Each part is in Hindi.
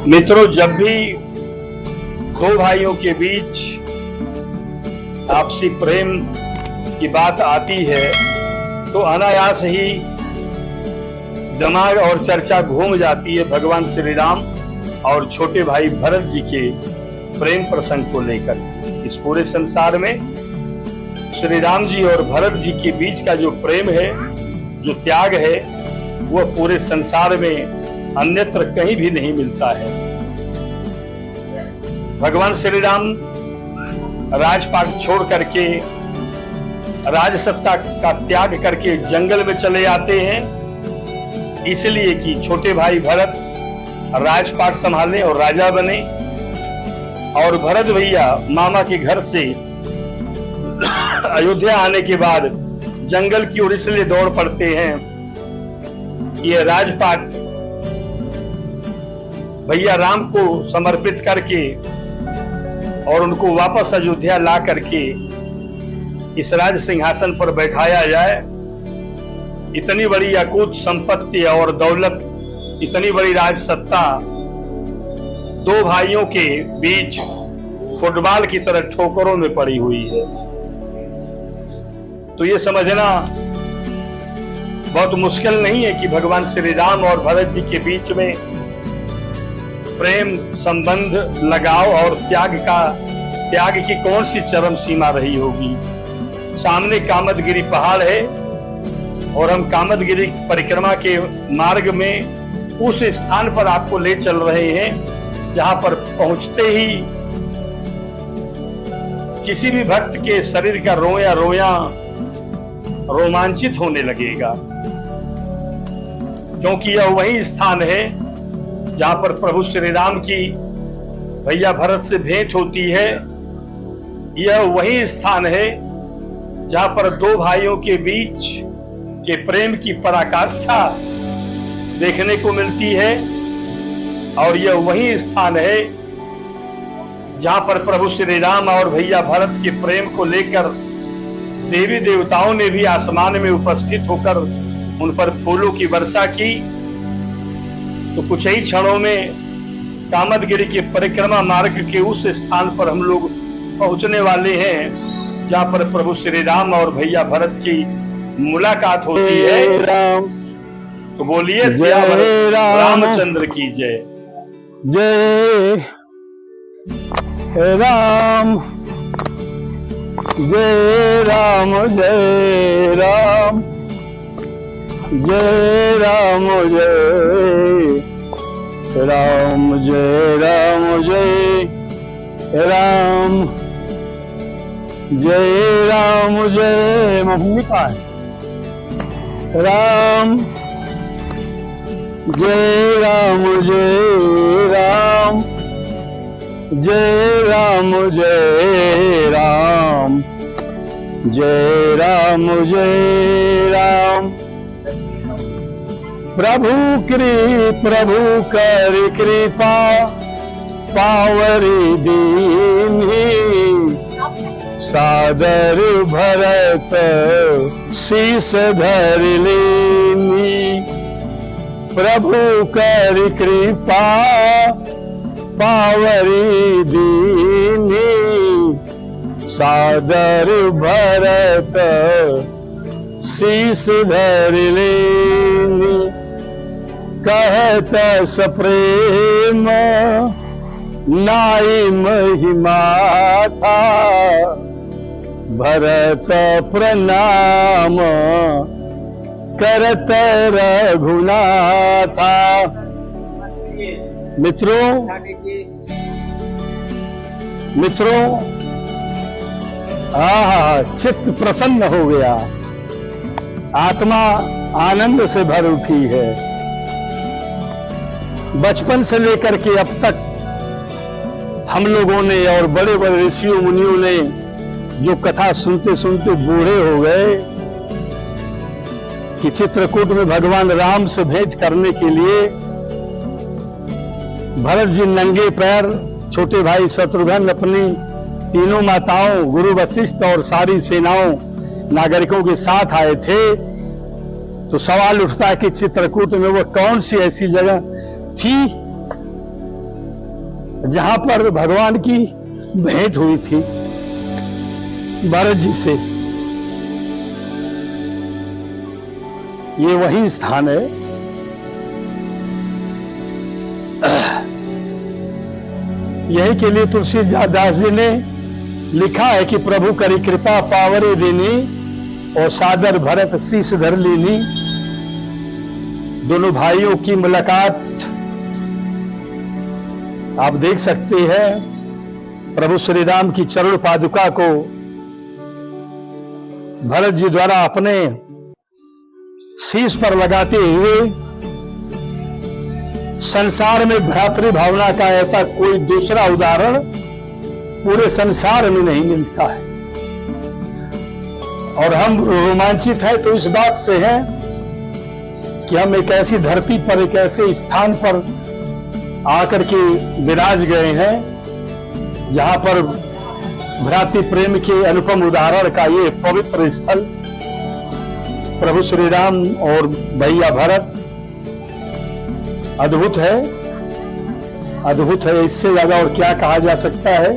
मित्रों, जब भी दो भाइयों के बीच आपसी प्रेम की बात आती है तो अनायास ही दिमाग और चर्चा घूम जाती है भगवान श्री राम और छोटे भाई भरत जी के प्रेम प्रसंग को लेकर। इस पूरे संसार में श्री राम जी और भरत जी के बीच का जो प्रेम है, जो त्याग है, वह पूरे संसार में अन्यत्र कहीं भी नहीं मिलता है। भगवान श्री राम राजपाट छोड़ करके, राजसत्ता का त्याग करके जंगल में चले आते हैं, इसलिए कि छोटे भाई भरत राजपाट संभाले और राजा बने। और भरत भैया मामा के घर से अयोध्या आने के बाद जंगल की ओर इसलिए दौड़ पड़ते हैं कि ये राजपाट भैया राम को समर्पित करके और उनको वापस अयोध्या ला करके इस राज सिंहासन पर बैठाया जाए। इतनी बड़ी अकूत संपत्ति और दौलत, इतनी बड़ी राजसत्ता दो भाइयों के बीच फुटबॉल की तरह ठोकरों में पड़ी हुई है। तो ये समझना बहुत मुश्किल नहीं है कि भगवान श्री राम और भरत जी के बीच में प्रेम संबंध, लगाव और त्याग की कौन सी चरम सीमा रही होगी। सामने कामदगिरी पहाड़ है और हम कामदगिरी परिक्रमा के मार्ग में उस स्थान पर आपको ले चल रहे हैं जहां पर पहुंचते ही किसी भी भक्त के शरीर का रोया रोया रोमांचित होने लगेगा, क्योंकि यह वही स्थान है जहां पर प्रभु श्री राम की भैया भरत से भेंट होती है। यह वही स्थान है जहां पर दो भाइयों के बीच के प्रेम की पराकाष्ठा देखने को मिलती है। और यह वही स्थान है जहां पर प्रभु श्री राम और भैया भरत के प्रेम को लेकर देवी देवताओं ने भी आसमान में उपस्थित होकर उन पर फूलों की वर्षा की। तो कुछ ही क्षणों में कामदगिरी के परिक्रमा मार्ग के उस स्थान पर हम लोग पहुंचने वाले हैं जहां पर प्रभु श्री राम और भैया भरत की मुलाकात होती है। तो बोलिए सियावर रामचंद्र की जय। जय राम, जय राम, जय राम, जय राम, जय राम, जय राम, जय राम, जय राम, जय भूमिका राम, जय राम, जय राम, जय राम, जय राम, जय राम, जय राम। प्रभु कर कृपा पावरी दीनी, सादर भरत शीस धर लेनी। प्रभु कर कृपा पावरी दीनी, सादर भरत शीस धर लेनी। कहत सप्रेम नाई महिमा था, भरत प्रणाम करत रघुनाथा। मित्रों, चित्त प्रसन्न हो गया, आत्मा आनंद से भर उठी है। बचपन से लेकर के अब तक हम लोगों ने और बड़े बड़े ऋषियों मुनियों ने जो कथा सुनते सुनते बूढ़े हो गए कि चित्रकूट में भगवान राम से भेंट करने के लिए भरत जी नंगे पैर, छोटे भाई शत्रुघ्न अपनी तीनों माताओं गुरु वशिष्ठ और सारी सेनाओं नागरिकों के साथ आए थे। तो सवाल उठता है कि चित्रकूट में वो कौन सी ऐसी जगह थी जहां पर भगवान की भेंट हुई थी भरत जी से। ये वही स्थान है। यही के लिए तुलसीदास जी ने लिखा है कि प्रभु करी कृपा पावरे देनी और सादर भरत शीश धर लीनी। दोनों भाइयों की मुलाकात आप देख सकते हैं। प्रभु श्री राम की चरण पादुका को भरत जी द्वारा अपने शीश पर लगाते हुए, संसार में भ्रातृ भावना का ऐसा कोई दूसरा उदाहरण पूरे संसार में नहीं मिलता है। और हम रोमांचित हैं तो इस बात से हैं कि हम एक ऐसी धरती पर, एक ऐसे स्थान पर आकर के विराज गए हैं जहां पर भ्रातृ प्रेम के अनुपम उदाहरण का ये पवित्र स्थल प्रभु श्री राम और भैया भरत अद्भुत है, अद्भुत है। इससे ज्यादा और क्या कहा जा सकता है।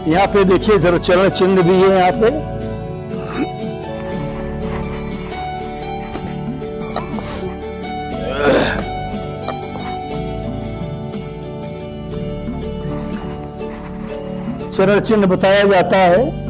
यहाँ पे देखिए जरा चरण चिन्ह भी है यहाँ पे। चरण चिन्ह बताया जाता है।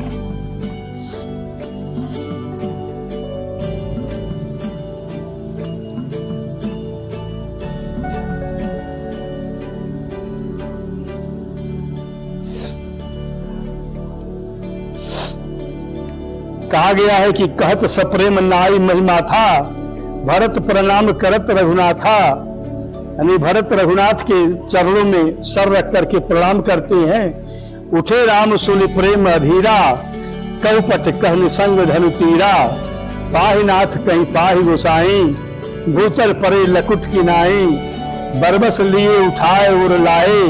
कहा गया है कि कहत सप्रेम नाई महिमा था, भरत प्रणाम करत रघुनाथा। यानी भरत रघुनाथ के चरणों में सर रख करके प्रणाम करते हैं। उठे राम सुनि प्रेम अधीरा, कौपट कहन संग धनु तीरा। पाहि नाथ कहीं पाहि गोसाई, भूतल परे लकुट की नाई। बरबस लिए उठाए उर लाए,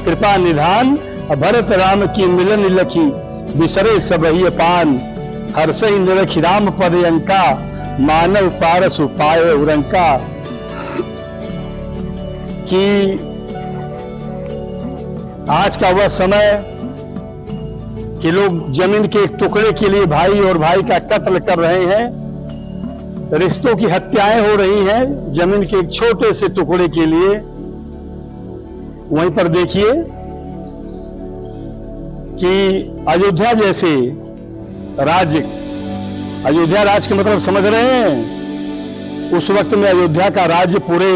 कृपा निधान भरत राम की मिलन लखी। बिसरे सबहि पान, हर्षहि निरखि राम पद अंका। मानव पारस उपाय उरंका। कि आज का वह समय कि लोग जमीन के एक टुकड़े के लिए भाई और भाई का कत्ल कर रहे हैं, रिश्तों की हत्याएं हो रही हैं जमीन के एक छोटे से टुकड़े के लिए। वहीं पर देखिए कि अयोध्या जैसे राज्य, अयोध्या राज्य के मतलब समझ रहे हैं। उस वक्त में अयोध्या का राज्य पूरे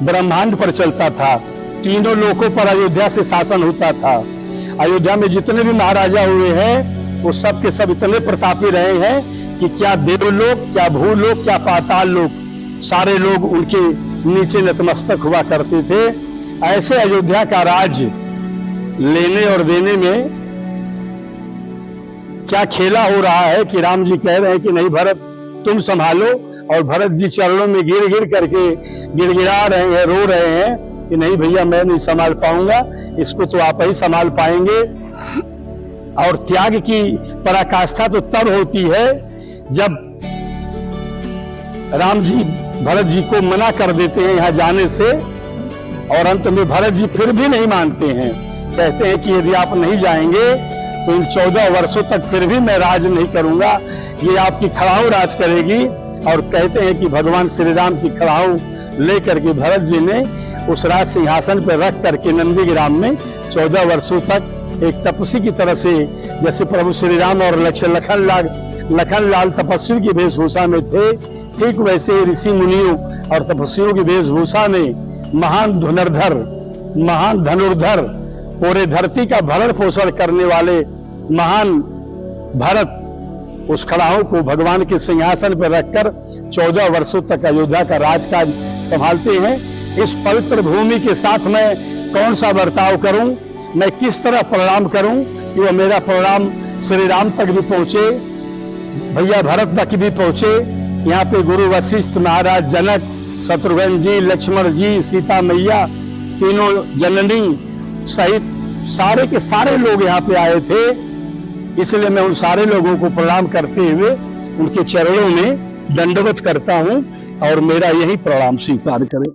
ब्रह्मांड पर चलता था। तीनों लोकों पर अयोध्या से शासन होता था। अयोध्या में जितने भी महाराजा हुए हैं वो सब के सब इतने प्रतापी रहे हैं कि क्या देवलोक, क्या भूलोक, क्या पाताल लोक, सारे लोग उनके नीचे नतमस्तक हुआ करते थे। ऐसे अयोध्या का राज्य लेने और देने में क्या खेला हो रहा है कि राम जी कह रहे हैं कि नहीं भरत तुम संभालो, और भरत जी चरणों में गिर गिर करके गिड़गिड़ा रहे हैं, रो रहे हैं कि नहीं भैया मैं नहीं संभाल पाऊंगा, इसको तो आप ही संभाल पाएंगे। और त्याग की पराकाष्ठा तो तब होती है जब राम जी भरत जी को मना कर देते हैं यहाँ जाने से, और अंत में भरत जी फिर भी नहीं मानते हैं। कहते हैं कि यदि आप नहीं जाएंगे तो इन 14 वर्षों तक फिर भी मैं राज नहीं करूंगा, ये आपकी खड़ाऊ राज करेगी। और कहते हैं कि भगवान श्री राम की खड़ाऊ लेकर के भरत जी ने उस राज सिंहासन पर रख करके नंदीग्राम में 14 वर्षों तक एक तपस्वी की तरह से, जैसे प्रभु श्री राम और लखन लाल तपस्वी की वेशभूषा में थे, ठीक वैसे ऋषि मुनियों और तपस्वियों की वेशभूषा में महान धनुर्धर, महान धनुर्धर, पूरे धरती का भरण पोषण करने वाले महान भरत उस खड़ाऊ को भगवान के सिंहासन पर रखकर 14 वर्षों तक अयोध्या का राजकाज संभालते हैं। इस पवित्र भूमि के साथ मैं कौन सा बर्ताव करूं, मैं किस तरह प्रणाम करूं कि वह मेरा प्रणाम श्री राम तक भी पहुंचे, भैया भरत तक भी पहुंचे। यहाँ पे गुरु वशिष्ठ महाराज, जनक, शत्रुघ्न जी, लक्ष्मण जी, सीता मैया, तीनों जननी सहित सारे के सारे लोग यहाँ पे आए थे। इसलिए मैं उन सारे लोगों को प्रणाम करते हुए उनके चरणों में दंडवत करता हूँ और मेरा यही प्रणाम स्वीकार करें।